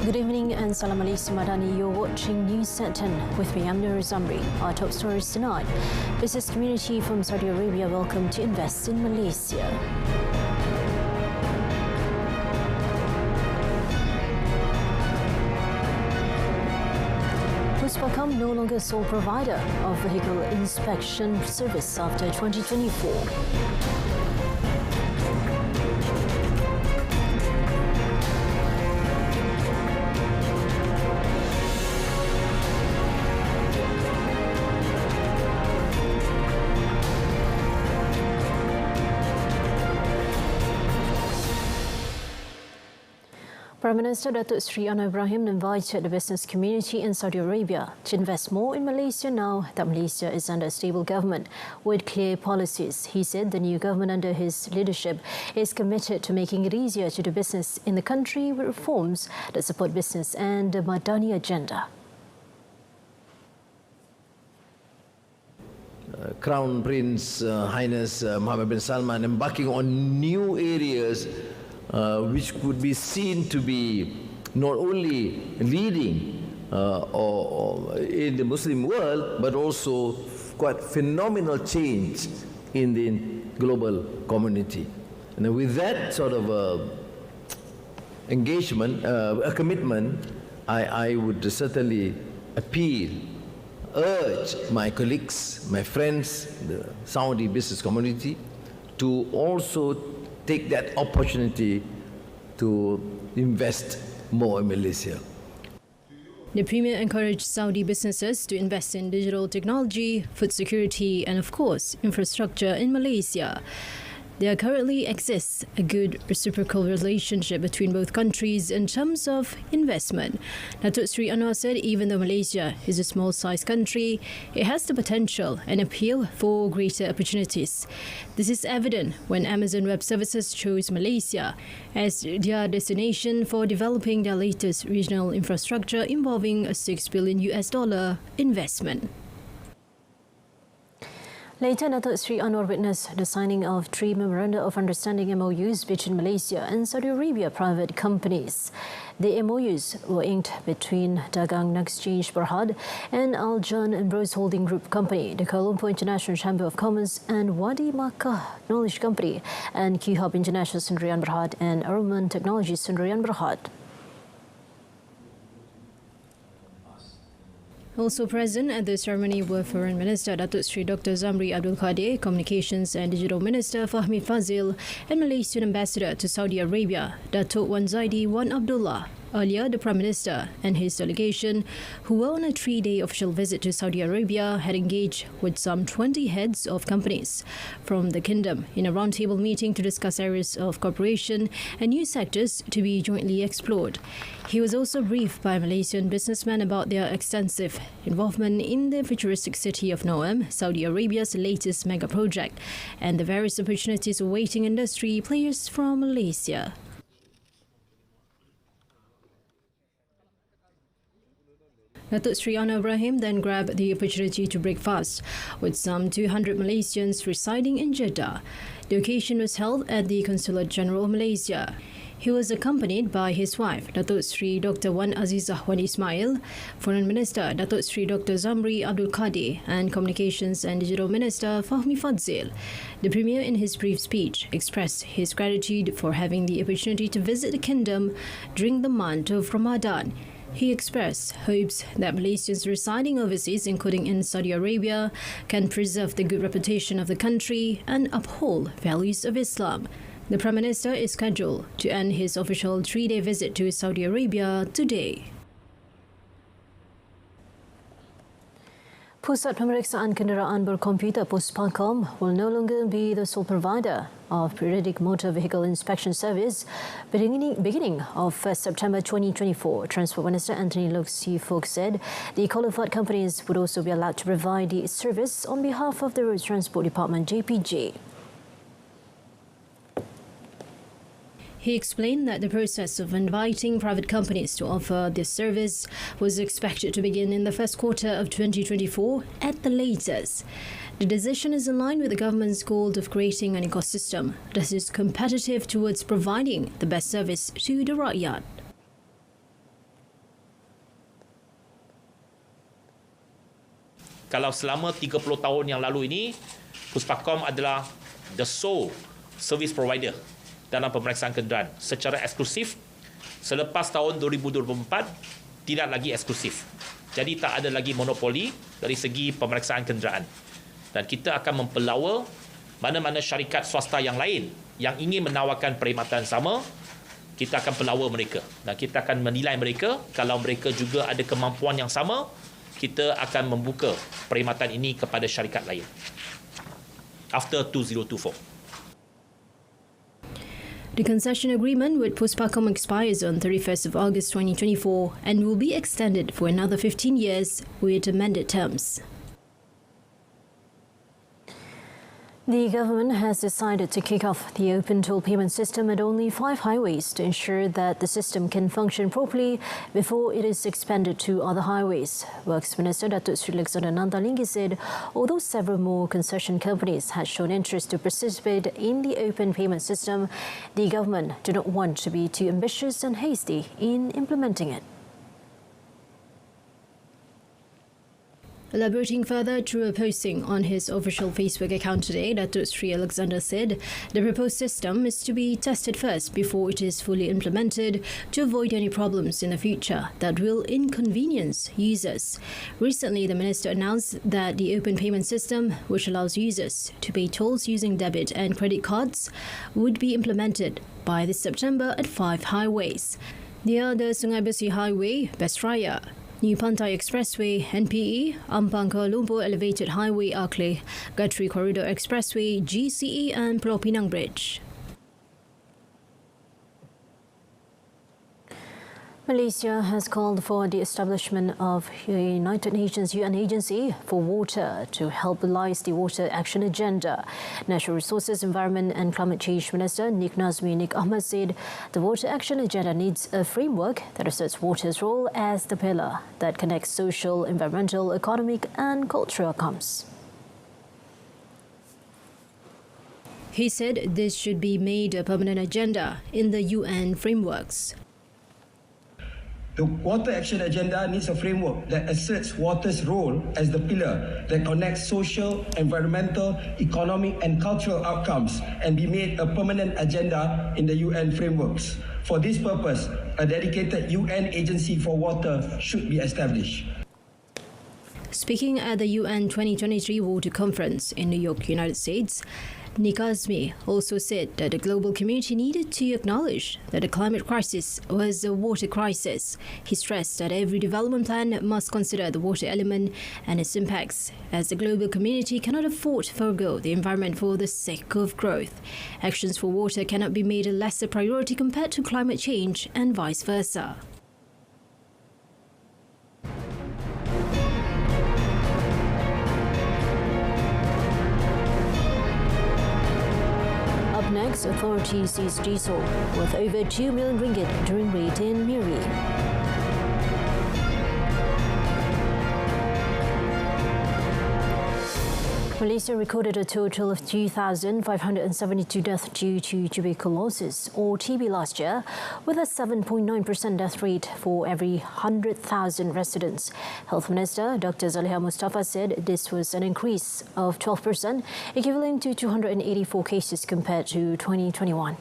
Good evening and Salam Malaysia Madani. You're watching News at 10 with me, I'm Nur Zamri. Our top stories tonight. Business community from Saudi Arabia welcome to invest in Malaysia. Puspakham no longer sole provider of vehicle inspection service after 2024. Prime Minister Datuk Seri Anwar Ibrahim invited the business community in Saudi Arabia to invest more in Malaysia now that Malaysia is under a stable government with clear policies. He said the new government under his leadership is committed to making it easier to do business in the country with reforms that support business and the Madani agenda. Crown Prince Highness Mohammed bin Salman embarking on new areas which could be seen to be not only leading in the Muslim world, but also quite phenomenal change in the global community. And with that sort of engagement, a commitment, I would certainly appeal, urge my colleagues, my friends, the Saudi business community, to also take that opportunity to invest more in Malaysia. The Premier encouraged Saudi businesses to invest in digital technology, food security and, of course, infrastructure in Malaysia. There currently exists a good reciprocal relationship between both countries in terms of investment. Datuk Seri Anwar said even though Malaysia is a small-sized country, it has the potential and appeal for greater opportunities. This is evident when Amazon Web Services chose Malaysia as their destination for developing their latest regional infrastructure involving a $6 billion investment. Later, Datuk Seri Anwar witnessed the signing of 3 Memoranda of Understanding MOUs between Malaysia and Saudi Arabia private companies. The MOUs were inked between Dagang Exchange Berhad and Al Jan Ambrose Holding Group Company, the Kuala Lumpur International Chamber of Commerce and Wadi Makkah Knowledge Company, and Q-Hub International Sendirian Berhad and Arman Technology Sendirian Berhad. Also present at the ceremony were Foreign Minister Datuk Seri Dr. Zamri Abdul Kadir, Communications and Digital Minister Fahmi Fazil, and Malaysian Ambassador to Saudi Arabia, Datuk Wan Zaidi Wan Abdullah. Earlier, the Prime Minister and his delegation, who were on a 3-day official visit to Saudi Arabia, had engaged with some 20 heads of companies from the kingdom in a roundtable meeting to discuss areas of cooperation and new sectors to be jointly explored. He was also briefed by Malaysian businessmen about their extensive involvement in the futuristic city of Noam, Saudi Arabia's latest mega project, and the various opportunities awaiting industry players from Malaysia. Datuk Seri Anwar Ibrahim then grabbed the opportunity to break fast with some 200 Malaysians residing in Jeddah. The occasion was held at the Consulate General of Malaysia. He was accompanied by his wife, Datuk Seri Dr. Wan Azizah Wan Ismail, Foreign Minister Datuk Seri Dr. Zamri Abdul Kadir, and Communications and Digital Minister Fahmi Fazil. The Premier, in his brief speech, expressed his gratitude for having the opportunity to visit the kingdom during the month of Ramadan. He expressed hopes that Malaysians residing overseas, including in Saudi Arabia, can preserve the good reputation of the country and uphold values of Islam. The Prime Minister is scheduled to end his official 3-day visit to Saudi Arabia today. Pusat Pemeriksaan Kenderaan Berkomputer Puspakham will no longer be the sole provider of periodic motor vehicle inspection service beginning of September 2024. Transport Minister Anthony Loke Sifuk said the qualified companies would also be allowed to provide the service on behalf of the Road Transport Department JPJ. He explained that the process of inviting private companies to offer this service was expected to begin in the first quarter of 2024 at the latest. The decision is in line with the government's goal of creating an ecosystem that is competitive towards providing the best service to the rakyat. kalau selama 30 tahun yang lalu ini, Puspakom adalah the sole service provider dalam pemeriksaan kenderaan secara eksklusif. Selepas tahun 2024, tidak lagi eksklusif. Jadi tak ada lagi monopoli dari segi pemeriksaan kenderaan. Dan kita akan mempelawa mana-mana syarikat swasta yang lain yang ingin menawarkan perkhidmatan sama, kita akan pelawa mereka. Dan kita akan menilai mereka. Kalau mereka juga ada kemampuan yang sama, kita akan membuka perkhidmatan ini kepada syarikat lain. After 2024. The concession agreement with Puspakom expires on 31st of August 2024 and will be extended for another 15 years with amended terms. The government has decided to kick off the open toll payment system at only 5 highways to ensure that the system can function properly before it is expanded to other highways. Works Minister Datuk Sri Alexander Nandalingi said although several more concession companies had shown interest to participate in the open payment system, the government do not want to be too ambitious and hasty in implementing it. Elaborating further through a posting on his official Facebook account today, Datuk Sri Alexander said the proposed system is to be tested first before it is fully implemented to avoid any problems in the future that will inconvenience users. Recently, the minister announced that the open payment system, which allows users to pay tolls using debit and credit cards, would be implemented by this September at 5 highways. They are the Sungai Besi Highway, Best Raya, New Pantai Expressway, NPE, Ampang Kuala Lumpur Elevated Highway, Arkley, Gatri Corridor Expressway, GCE and Pulau Pinang Bridge. Malaysia has called for the establishment of a United Nations UN agency for water to help realize the water action agenda. Natural Resources, Environment and Climate Change Minister Nik Ahmad said the water action agenda needs a framework that asserts water's role as the pillar that connects social, environmental, economic and cultural outcomes. He said this should be made a permanent agenda in the UN frameworks. The water action agenda needs a framework that asserts water's role as the pillar that connects social, environmental, economic and cultural outcomes and be made a permanent agenda in the UN frameworks. For this purpose, a dedicated UN agency for water should be established. Speaking at the UN 2023 Water Conference in New York, United States, Rasmi also said that the global community needed to acknowledge that the climate crisis was a water crisis. He stressed that every development plan must consider the water element and its impacts, as the global community cannot afford to forego the environment for the sake of growth. Actions for water cannot be made a lesser priority compared to climate change and vice versa. Next, authorities seized diesel worth over 2 million ringgit during raid in Miri. Malaysia recorded a total of 2,572 deaths due to tuberculosis or TB last year, with a 7.9% death rate for every 100,000 residents. Health Minister Dr. SAHIH Mustafa said this was an increase of 12%, equivalent to 284 cases compared to 2021.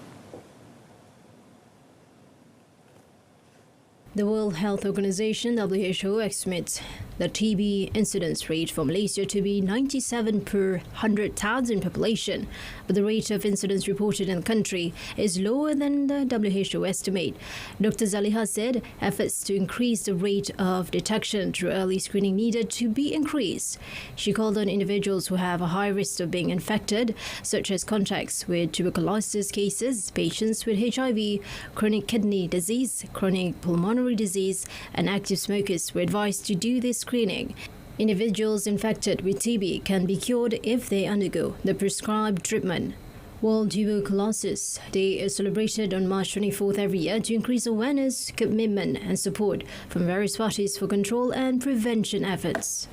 The World Health Organization (WHO) estimates the TB incidence rate for Malaysia to be 97 per 100,000 population, but the rate of incidence reported in the country is lower than the WHO estimate. Dr. SAHIH said efforts to increase the rate of detection through early screening needed to be increased. She called on individuals who have a high risk of being infected, such as contacts with tuberculosis cases, patients with HIV, chronic kidney disease, chronic pulmonary disease, and active smokers were advised to do this screening. Individuals infected with TB can be cured if they undergo the prescribed treatment. World Tuberculosis Day is celebrated on March 24th every year to increase awareness, commitment and support from various parties for control and prevention efforts.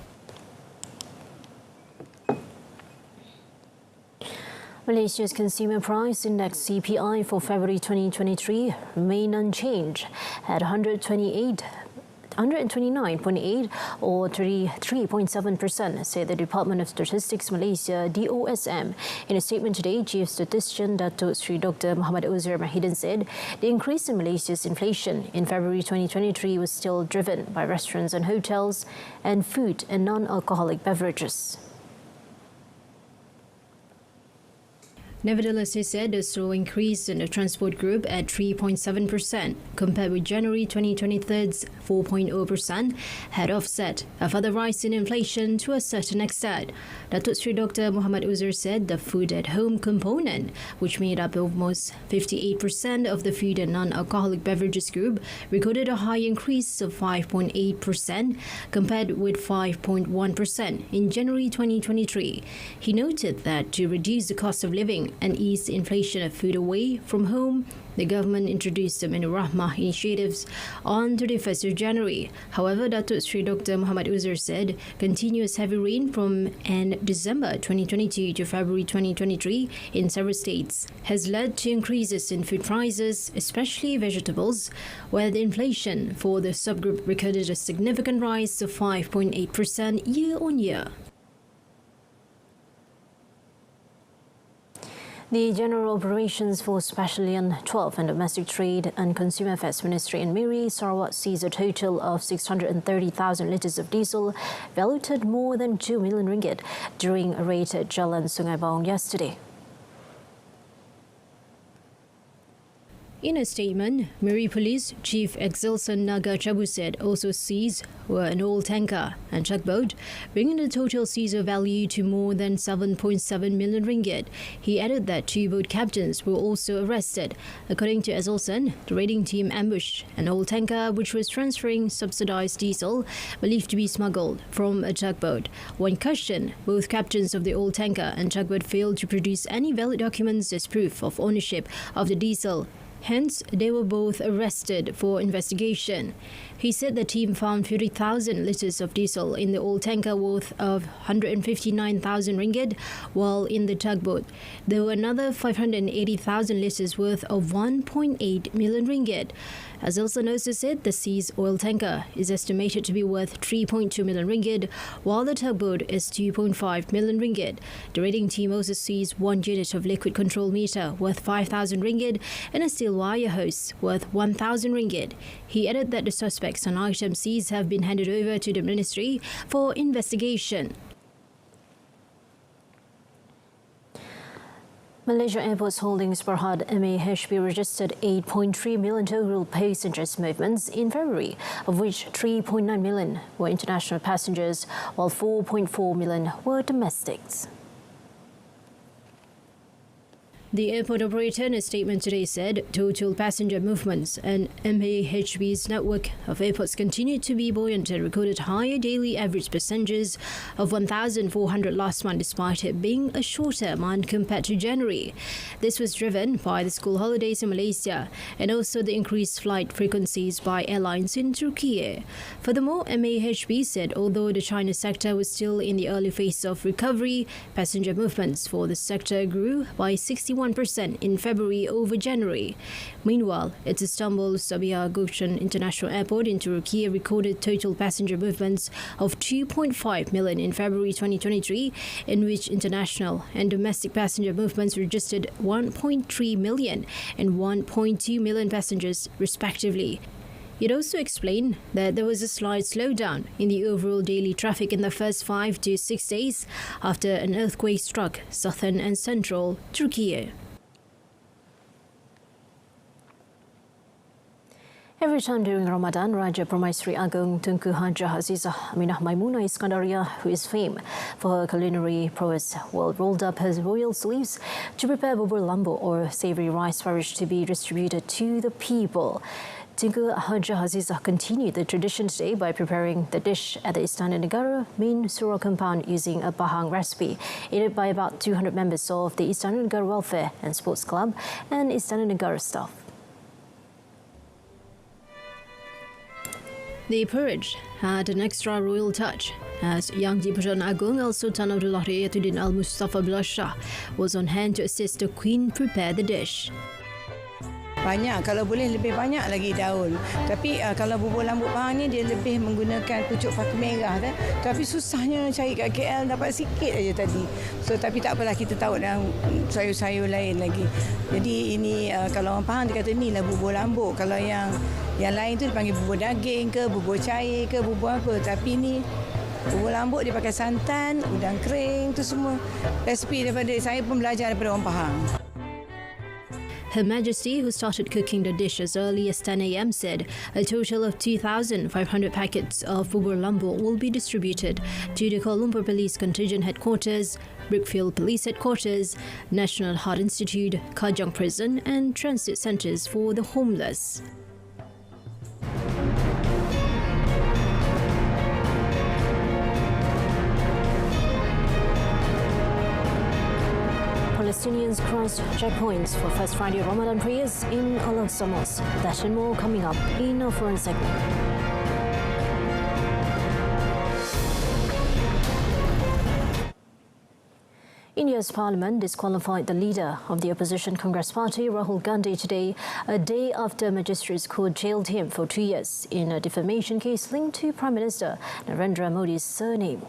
Malaysia's Consumer Price Index CPI for February 2023 remained unchanged at 128 129.8 or 33.7%, said the Department of Statistics Malaysia (DOSM). In a statement today, Chief Statistician Datuk Sri Dr. Muhammad Uzair Mahidin said the increase in Malaysia's inflation in February 2023 was still driven by restaurants and hotels and food and non-alcoholic beverages. Nevertheless, he said a slow increase in the transport group at 3.7% compared with January 2023's 4.0% had offset a further rise in inflation to a certain extent. Datuk Sri Dr. Muhammad Uzair said the food at home component, which made up almost 58% of the food and non-alcoholic beverages group, recorded a high increase of 5.8% compared with 5.1% in January 2023. He noted that to reduce the cost of living and ease the inflation of food away from home, the government introduced the Menu Rahmah initiatives on 31st of January. However, Datuk Sri Dr. Muhammad Uzair said continuous heavy rain from end December 2022 to February 2023 in several states has led to increases in food prices, especially vegetables, where the inflation for the subgroup recorded a significant rise of 5.8% year-on-year. The General Operations Force Battalion 12 and Domestic Trade and Consumer Affairs Ministry in Miri, Sarawak seized a total of 630,000 litres of diesel valued at more than 2 million ringgit during a raid at Jalan Sungai Baung yesterday. In a statement, Miri Police Chief Exilson Naga Chabu said also seized were an oil tanker and tugboat, bringing the total seizure value to more than 7.7 million ringgit. He added that 2 boat captains were also arrested. According to Exilson, the raiding team ambushed an oil tanker which was transferring subsidized diesel believed to be smuggled from a tugboat. When questioned, both captains of the oil tanker and tugboat failed to produce any valid documents as proof of ownership of the diesel. Hence, they were both arrested for investigation. He said the team found 50,000 litres of diesel in the oil tanker worth of 159,000 ringgit, while in the tugboat there were another 580,000 litres worth of 1.8 million ringgit. As also also said, the seized oil tanker is estimated to be worth 3.2 million ringgit, while the tugboat is 2.5 million ringgit. The raiding team also seized 1 unit of liquid control meter worth 5,000 ringgit and a steel wire hose worth 1,000 ringgit. He added that the suspects on items seized have been handed over to the ministry for investigation. Malaysia Airports Holdings Berhad MAHB registered 8.3 million total passengers movements in February, of which 3.9 million were international passengers, while 4.4 million were domestics. The airport operator in a statement today said total passenger movements and MAHB's network of airports continued to be buoyant and recorded higher daily average passengers of 1,400 last month despite it being a shorter month compared to January. This was driven by the school holidays in Malaysia and also the increased flight frequencies by airlines in Turkey. Furthermore, MAHB said although the China sector was still in the early phase of recovery, passenger movements for the sector grew by 61% in February over January. Meanwhile, its Istanbul Sabiha Gökçen International Airport in Turkey recorded total passenger movements of 2.5 million in February 2023, in which international and domestic passenger movements registered 1.3 million and 1.2 million passengers respectively. It also explained that there was a slight slowdown in the overall daily traffic in the first 5 to 6 days after an earthquake struck southern and central Turkey. Every time during Ramadan, Raja Permaisuri Agong Tunku Haja Azizah Aminah Maimunah Iskandaria, who is famed for her culinary prowess, rolled up her royal sleeves to prepare bubur lambu or savoury rice porridge to be distributed to the people. Tunku Haja Azizah continued the tradition today by preparing the dish at the Istana Negara main surau compound using a Pahang recipe, aided by about 200 members of the Istana Negara Welfare and Sports Club and Istana Negara staff. The porridge had an extra royal touch, as Yang Di-Pertuan Agong Al-Sultan Abdullah Riyatuddin Al-Mustafa Billah Shah was on hand to assist the Queen prepare the dish. banyak, kalau boleh lebih banyak lagi daun. Tapi kalau bubur lambuk Pahang ni dia lebih menggunakan pucuk paku merah kan. Tapi susahnya cari kat KL, dapat sikit aja tadi. So tapi tak apalah, kita tahu dah sayur-sayur lain lagi. Jadi ini kalau orang Pahang dia kata inilah bubur lambuk. Kalau yang lain tu dipanggil bubur daging ke, bubur cair ke, bubur apa. Tapi ni bubur lambuk dia pakai santan, udang kering, tu semua resipi daripada saya pun belajar daripada orang Pahang. Her Majesty, who started cooking the dish as early as 10 a.m, said a total of 2,500 packets of bubur lambuk will be distributed to the Kuala Lumpur Police Contingent Headquarters, Brickfield Police Headquarters, National Heart Institute, Kajang Prison and transit centres for the homeless. Palestinians crossed checkpoints for First Friday Ramadan prayers in Al-Aqsa Mosque. That and more coming up in our foreign segment. India's parliament disqualified the leader of the opposition Congress party, Rahul Gandhi, today, a day after Magistrates Court jailed him for 2 years in a defamation case linked to Prime Minister Narendra Modi's surname.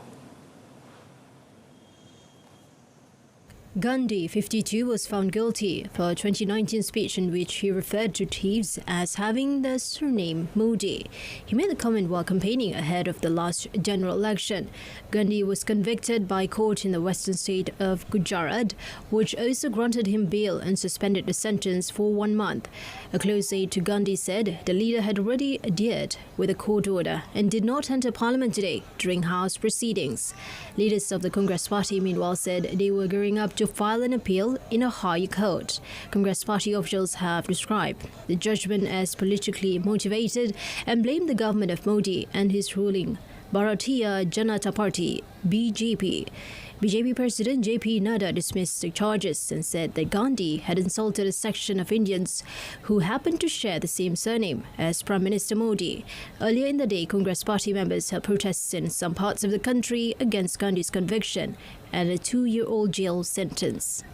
Gandhi, 52, was found guilty for a 2019 speech in which he referred to thieves as having the surname Modi. He made the comment while campaigning ahead of the last general election. Gandhi was convicted by court in the western state of Gujarat, which also granted him bail and suspended the sentence for 1 month. A close aide to Gandhi said the leader had already adhered with a court order and did not enter parliament today during House proceedings. Leaders of the Congress party, meanwhile, said they were gearing up to file an appeal in a higher court. Congress party officials have described the judgment as politically motivated and blamed the government of Modi and his ruling Bharatiya Janata Party, BJP. BJP President JP Nadda dismissed the charges and said that Gandhi had insulted a section of Indians who happened to share the same surname as Prime Minister Modi. Earlier in the day, Congress party members held protests in some parts of the country against Gandhi's conviction and a 2-year-old jail sentence.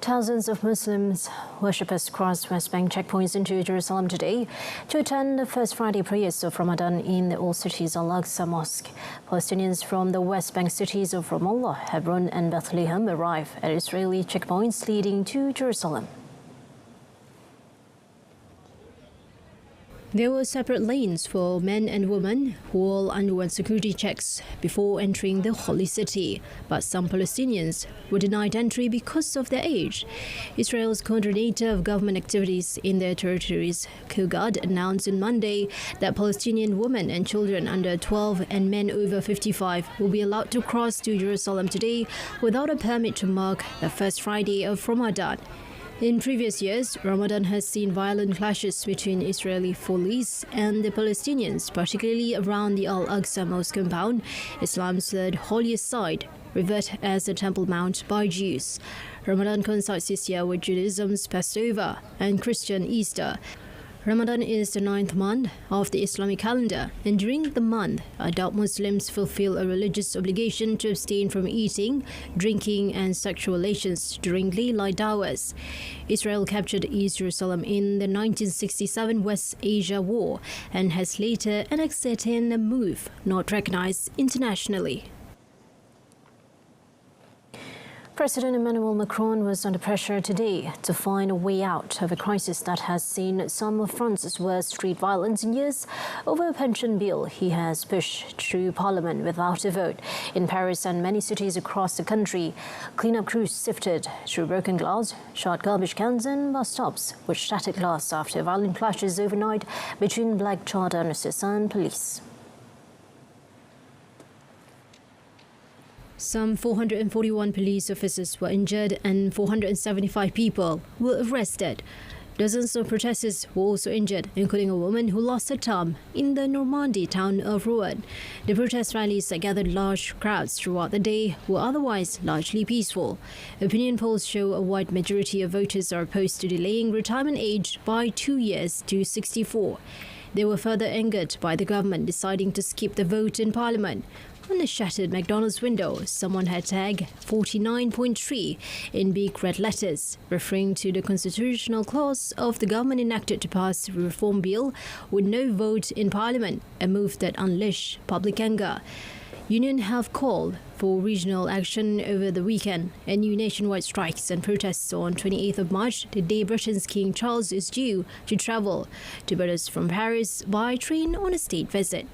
Thousands of Muslims worshippers crossed West Bank checkpoints into Jerusalem today to attend the First Friday prayers of Ramadan in the Old City's Al-Aqsa Mosque. Palestinians from the West Bank cities of Ramallah, Hebron and Bethlehem arrive at Israeli checkpoints leading to Jerusalem. There were separate lanes for men and women who all underwent security checks before entering the holy city. But some Palestinians were denied entry because of their age. Israel's coordinator of government activities in their territories, Kogad, announced on Monday that Palestinian women and children under 12 and men over 55 will be allowed to cross to Jerusalem today without a permit to mark the first Friday of Ramadan. In previous years, Ramadan has seen violent clashes between Israeli police and the Palestinians, particularly around the Al-Aqsa Mosque compound, Islam's third holiest site, revered as a Temple Mount by Jews. Ramadan coincides this year with Judaism's Passover and Christian Easter. Ramadan is the 9th month of the Islamic calendar, and during the month, adult Muslims fulfill a religious obligation to abstain from eating, drinking and sexual relations during daylight hours. Israel captured East Jerusalem in the 1967 West Asia War and has later annexed it in a move not recognized internationally. President Emmanuel Macron was under pressure today to find a way out of a crisis that has seen some of France's worst street violence in years over a pension bill he has pushed through Parliament without a vote. In Paris and many cities across the country, cleanup crews sifted through broken glass, shot garbage cans and bus stops, which shattered glass after violent clashes overnight between black charter nurses and police. Some 441 police officers were injured and 475 people were arrested. Dozens of protesters were also injured, including a woman who lost her thumb in the Normandy town of Rouen. The protest rallies that gathered large crowds throughout the day were otherwise largely peaceful. Opinion polls show a wide majority of voters are opposed to delaying retirement age by 2 years to 64. They were further angered by the government deciding to skip the vote in Parliament. On a shattered McDonald's window, someone had tagged 49.3 in big red letters, referring to the constitutional clause of the government enacted to pass the reform bill with no vote in Parliament, a move that unleashed public anger. Union have called for regional action over the weekend and new nationwide strikes and protests on 28th of March, the day Britain's King Charles is due to travel to British from Paris by train on a state visit.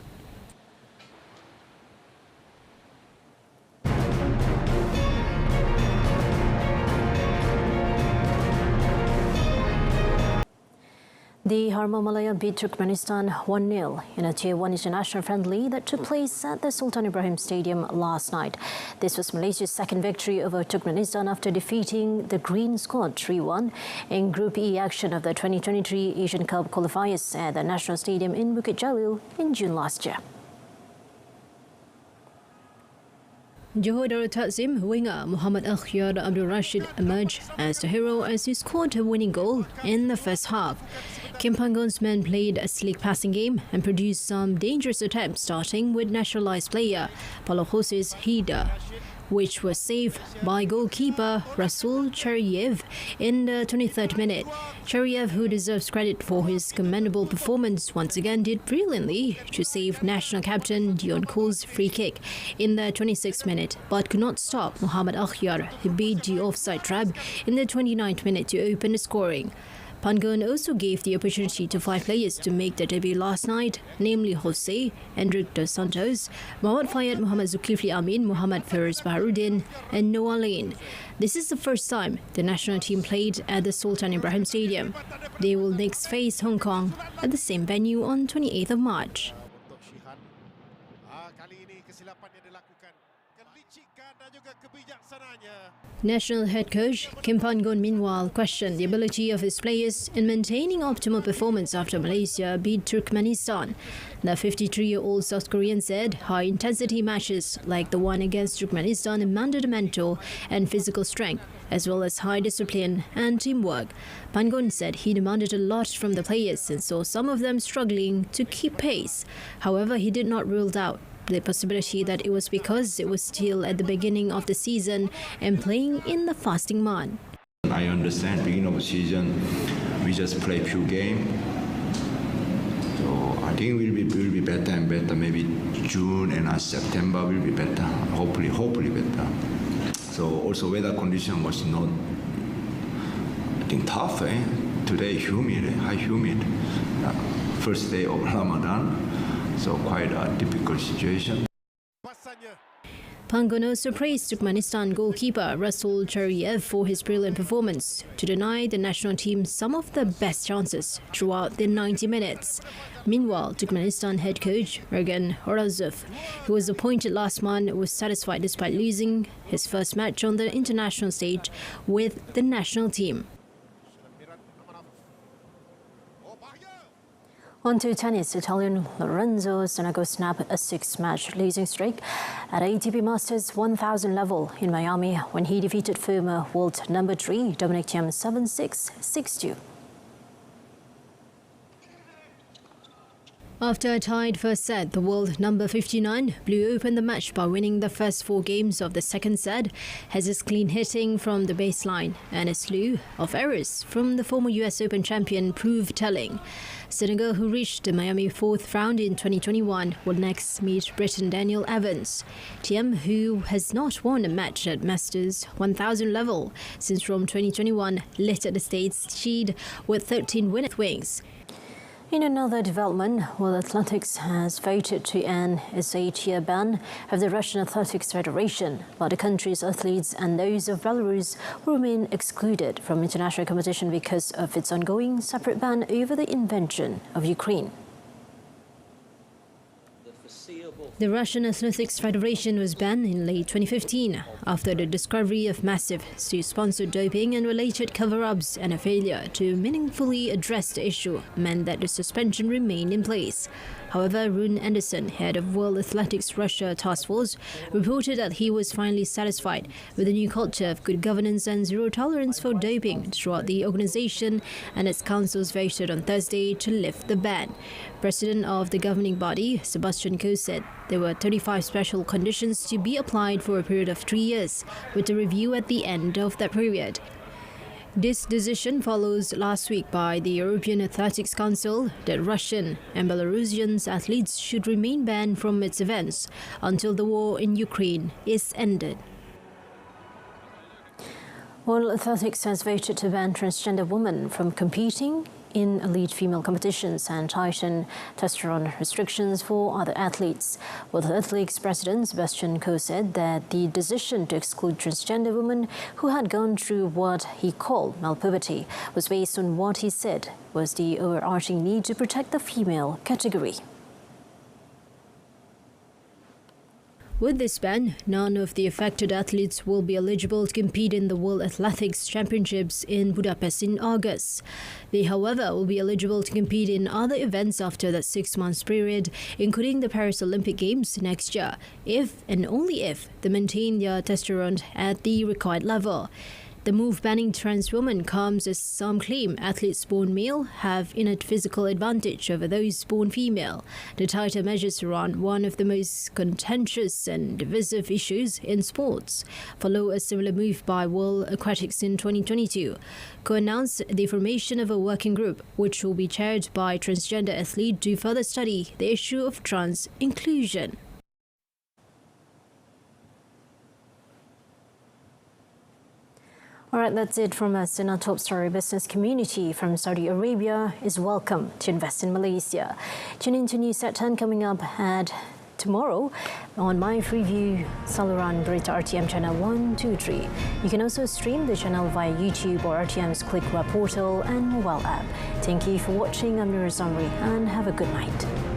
The Harma Malaya beat Turkmenistan 1-0 in a Tier 1 international friendly that took place at the Sultan Ibrahim Stadium last night. This was Malaysia's second victory over Turkmenistan after defeating the Green Squad 3-1 in Group E action of the 2023 Asian Cup qualifiers at the National Stadium in Bukit Jalil in June last year. Johor Darul Takzim winger Muhammad Akhyar Abdul Rashid emerged as the hero as he scored a winning goal in the first half. Kim Panggon's men played a slick passing game and produced some dangerous attempts, starting with naturalised player Paulo Jose's header, which was saved by goalkeeper Rasul Cheriev in the 23rd minute. Cheriev, who deserves credit for his commendable performance, once again did brilliantly to save national captain Dion Cole's free kick in the 26th minute, but could not stop Muhammad Akhyar, who beat the offside trap in the 29th minute to open the scoring. Panggon also gave the opportunity to 5 players to make their debut last night, namely Jose, Hendrik dos Santos, Muhammad Fayed, Muhammad Zulkifli Amin, Muhammad Feroz Baharudin and Noah Lane. This is the first time the national team played at the Sultan Ibrahim Stadium. They will next face Hong Kong at the same venue on 28th of March. National head coach Kim Panggon meanwhile questioned the ability of his players in maintaining optimal performance after Malaysia beat Turkmenistan. The 53-year-old South Korean said high-intensity matches like the one against Turkmenistan demanded mental and physical strength, as well as high discipline and teamwork. Panggon said he demanded a lot from the players and saw some of them struggling to keep pace. However, he did not rule out the possibility that it was because it was still at the beginning of the season and playing in the fasting month. I understand beginning of the season we just play few games, so I think will be better and better. Maybe June and September will be better. Hopefully better. So also weather condition was not, I think, tough. Today humid, high humid. First day of Ramadan. So quite a difficult situation. Panggon also praised Turkmenistan goalkeeper Rasul Cheriev for his brilliant performance to deny the national team some of the best chances throughout the 90 minutes. Meanwhile, Turkmenistan head coach Ergan Horazov, who was appointed last month, was satisfied despite losing his first match on the international stage with the national team. On to tennis, Italian Lorenzo Sonego snapped a 6-match losing streak at ATP Masters 1000 level in Miami when he defeated former world number 3 Dominic Thiem 7-6, 6-2. After a tied first set, the world number 59 blew open the match by winning the first 4 games of the second set, as his clean hitting from the baseline and a slew of errors from the former US Open champion proved telling. Senegal, who reached the Miami 4th round in 2021, will next meet Briton Daniel Evans. Thiem, who has not won a match at Masters 1000 level since Rome 2021, lit at the state's seed with 13 wins. In another development, World Athletics has voted to end its 8-year ban of the Russian Athletics Federation, while the country's athletes and those of Belarus will remain excluded from international competition because of its ongoing separate ban over the invasion of Ukraine. The Russian Athletics Federation was banned in late 2015 after the discovery of massive state-sponsored doping and related cover-ups, and a failure to meaningfully address the issue meant that the suspension remained in place. However, Rune Anderson, head of World Athletics Russia Task Force, reported that he was finally satisfied with the new culture of good governance and zero tolerance for doping throughout the organisation, and its councils voted on Thursday to lift the ban. President of the governing body, Sebastian Coe, said there were 35 special conditions to be applied for a period of 3 years, with a review at the end of that period. This decision follows last week by the European Athletics Council that Russian and Belarusian athletes should remain banned from its events until the war in Ukraine is ended. World Athletics has voted to ban transgender women from competing in elite female competitions and tighten testosterone restrictions for other athletes. World Athletics President Sebastian Coe said that the decision to exclude transgender women who had gone through what he called malpuberty was based on what he said was the overarching need to protect the female category. With this ban, none of the affected athletes will be eligible to compete in the World Athletics Championships in Budapest in August. They, however, will be eligible to compete in other events after that 6 months period, including the Paris Olympic Games next year, if and only if they maintain their testosterone at the required level. The move banning trans women comes as some claim athletes born male have innate physical advantage over those born female. The tighter measures surround one of the most contentious and divisive issues in sports, follow a similar move by World Aquatics in 2022. Coe announced the formation of a working group, which will be chaired by transgender athlete to further study the issue of trans inclusion. All right, that's it from us in our top story. Business community from Saudi Arabia is welcome to invest in Malaysia. Tune in to News at 10 coming up at tomorrow on my Freeview saluran Berita RTM channel 123. You can also stream the channel via YouTube or RTM's Click Web portal and mobile app. Thank you for watching. I'm Nura Zamri and have a good night.